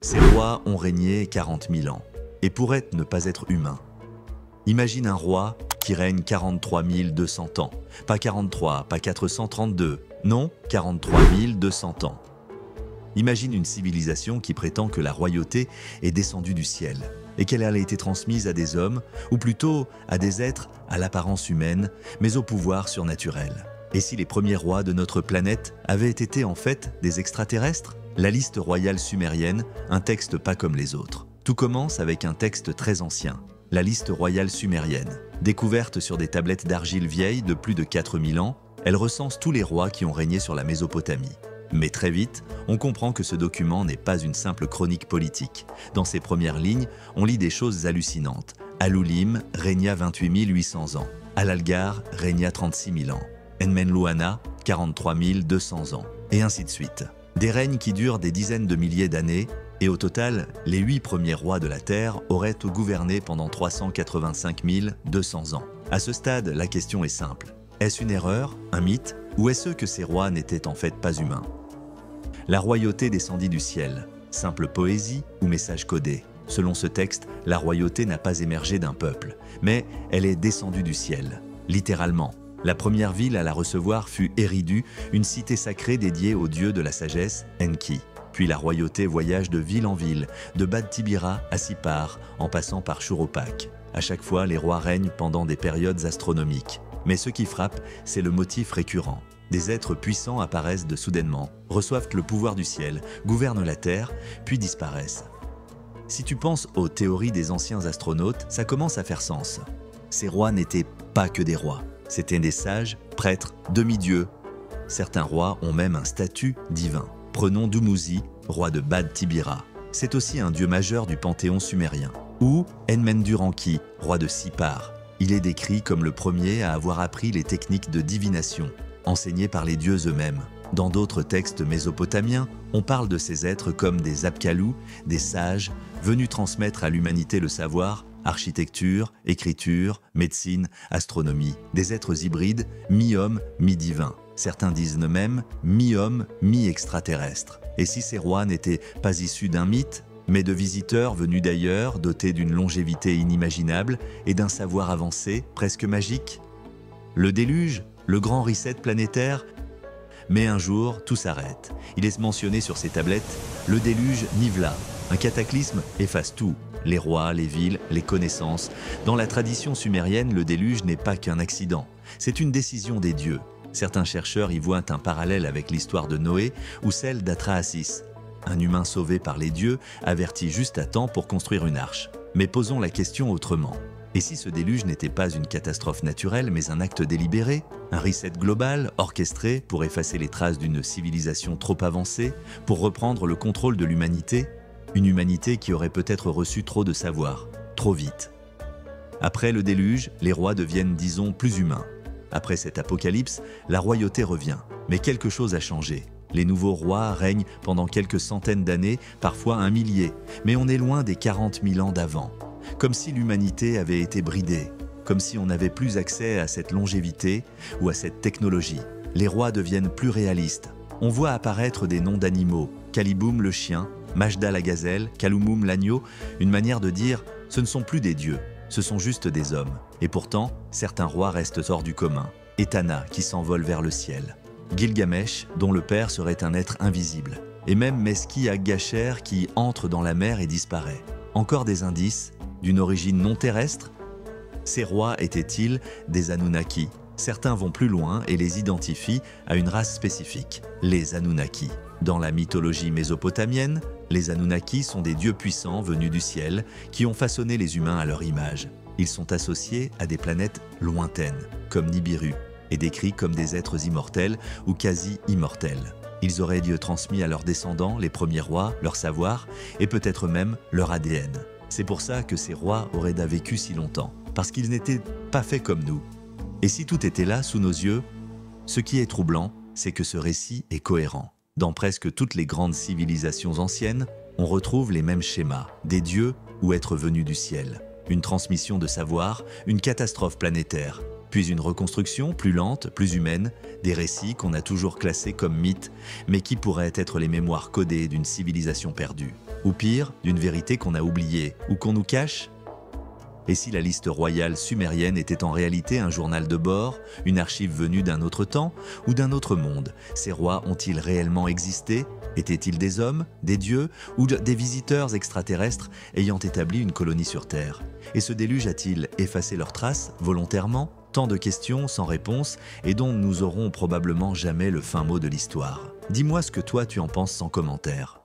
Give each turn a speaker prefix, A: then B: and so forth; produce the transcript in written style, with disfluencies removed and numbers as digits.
A: Ces rois ont régné 40 000 ans et pourraient ne pas être humains. Imagine un roi qui règne 43 200 ans. Pas 43, pas 432, non, 43 200 ans. Imagine une civilisation qui prétend que la royauté est descendue du ciel et qu'elle a été transmise à des hommes, ou plutôt à des êtres à l'apparence humaine, mais au pouvoir surnaturel. Et si les premiers rois de notre planète avaient été en fait des extraterrestres? La liste royale sumérienne, un texte pas comme les autres. Tout commence avec un texte très ancien, la liste royale sumérienne. Découverte sur des tablettes d'argile vieilles de plus de 4000 ans, elle recense tous les rois qui ont régné sur la Mésopotamie. Mais très vite, on comprend que ce document n'est pas une simple chronique politique. Dans ses premières lignes, on lit des choses hallucinantes. Alulim régna 28 800 ans. Alalgar régna 36 000 ans. Enmenlouana, 43 200 ans. Et ainsi de suite. Des règnes qui durent des dizaines de milliers d'années, et au total, les 8 premiers rois de la Terre auraient gouverné pendant 385 200 ans. À ce stade, la question est simple. Est-ce une erreur, un mythe, ou est-ce que ces rois n'étaient en fait pas humains? La royauté descendit du ciel, simple poésie ou message codé. Selon ce texte, la royauté n'a pas émergé d'un peuple, mais elle est descendue du ciel, littéralement. La première ville à la recevoir fut Eridu, une cité sacrée dédiée au dieu de la sagesse, Enki. Puis la royauté voyage de ville en ville, de Bad Tibira à Sippar, en passant par Chouropak. À chaque fois, les rois règnent pendant des périodes astronomiques. Mais ce qui frappe, c'est le motif récurrent. Des êtres puissants apparaissent de soudainement, reçoivent le pouvoir du ciel, gouvernent la terre, puis disparaissent. Si tu penses aux théories des anciens astronautes, ça commence à faire sens. Ces rois n'étaient pas que des rois. C'étaient des sages, prêtres, demi-dieux. Certains rois ont même un statut divin. Prenons Dumuzi, roi de Bad Tibira. C'est aussi un dieu majeur du panthéon sumérien. Ou Enmenduranki, roi de Sippar. Il est décrit comme le premier à avoir appris les techniques de divination, enseignées par les dieux eux-mêmes. Dans d'autres textes mésopotamiens, on parle de ces êtres comme des Apkalous, des sages, venus transmettre à l'humanité le savoir, architecture, écriture, médecine, astronomie, des êtres hybrides, mi-hommes, mi-divins. Certains disent même mi-hommes, mi-extraterrestres. Et si ces rois n'étaient pas issus d'un mythe, mais de visiteurs venus d'ailleurs, dotés d'une longévité inimaginable et d'un savoir avancé, presque magique? Le déluge, le grand reset planétaire? Mais un jour, tout s'arrête. Il est mentionné sur ces tablettes, le déluge nivela. Un cataclysme efface tout. Les rois, les villes, les connaissances. Dans la tradition sumérienne, le déluge n'est pas qu'un accident. C'est une décision des dieux. Certains chercheurs y voient un parallèle avec l'histoire de Noé ou celle d'Atrahasis. Un humain sauvé par les dieux, averti juste à temps pour construire une arche. Mais posons la question autrement. Et si ce déluge n'était pas une catastrophe naturelle, mais un acte délibéré? Un reset global, orchestré, pour effacer les traces d'une civilisation trop avancée, pour reprendre le contrôle de l'humanité? Une humanité qui aurait peut-être reçu trop de savoir, trop vite. Après le déluge, les rois deviennent, disons, plus humains. Après cet apocalypse, la royauté revient. Mais quelque chose a changé. Les nouveaux rois règnent pendant quelques centaines d'années, parfois un millier, mais on est loin des 40 000 ans d'avant. Comme si l'humanité avait été bridée, comme si on n'avait plus accès à cette longévité ou à cette technologie. Les rois deviennent plus réalistes. On voit apparaître des noms d'animaux, Kaliboum le chien, Majda la gazelle, Kalumum l'agneau, une manière de dire « ce ne sont plus des dieux, ce sont juste des hommes ». Et pourtant, certains rois restent hors du commun. Etana qui s'envole vers le ciel. Gilgamesh, dont le père serait un être invisible. Et même Meski Aggacher qui entre dans la mer et disparaît. Encore des indices d'une origine non terrestre? Ces rois étaient-ils des Anunnaki? Certains vont plus loin et les identifient à une race spécifique, les Anunnaki. Dans la mythologie mésopotamienne, les Anunnaki sont des dieux puissants venus du ciel qui ont façonné les humains à leur image. Ils sont associés à des planètes lointaines, comme Nibiru, et décrits comme des êtres immortels ou quasi immortels. Ils auraient transmis à leurs descendants, les premiers rois, leur savoir et peut-être même leur ADN. C'est pour ça que ces rois auraient vécu si longtemps, parce qu'ils n'étaient pas faits comme nous. Et si tout était là, sous nos yeux, ce qui est troublant, c'est que ce récit est cohérent. Dans presque toutes les grandes civilisations anciennes, on retrouve les mêmes schémas, des dieux ou êtres venus du ciel. Une transmission de savoir, une catastrophe planétaire, puis une reconstruction plus lente, plus humaine, des récits qu'on a toujours classés comme mythes, mais qui pourraient être les mémoires codées d'une civilisation perdue. Ou pire, d'une vérité qu'on a oubliée, ou qu'on nous cache. Et si la liste royale sumérienne était en réalité un journal de bord, une archive venue d'un autre temps ou d'un autre monde? Ces rois ont-ils réellement existé? Étaient-ils des hommes, des dieux ou des visiteurs extraterrestres ayant établi une colonie sur Terre? Et ce déluge a-t-il effacé leurs traces volontairement? Tant de questions sans réponse et dont nous aurons probablement jamais le fin mot de l'histoire. Dis-moi ce que toi tu en penses sans commentaire.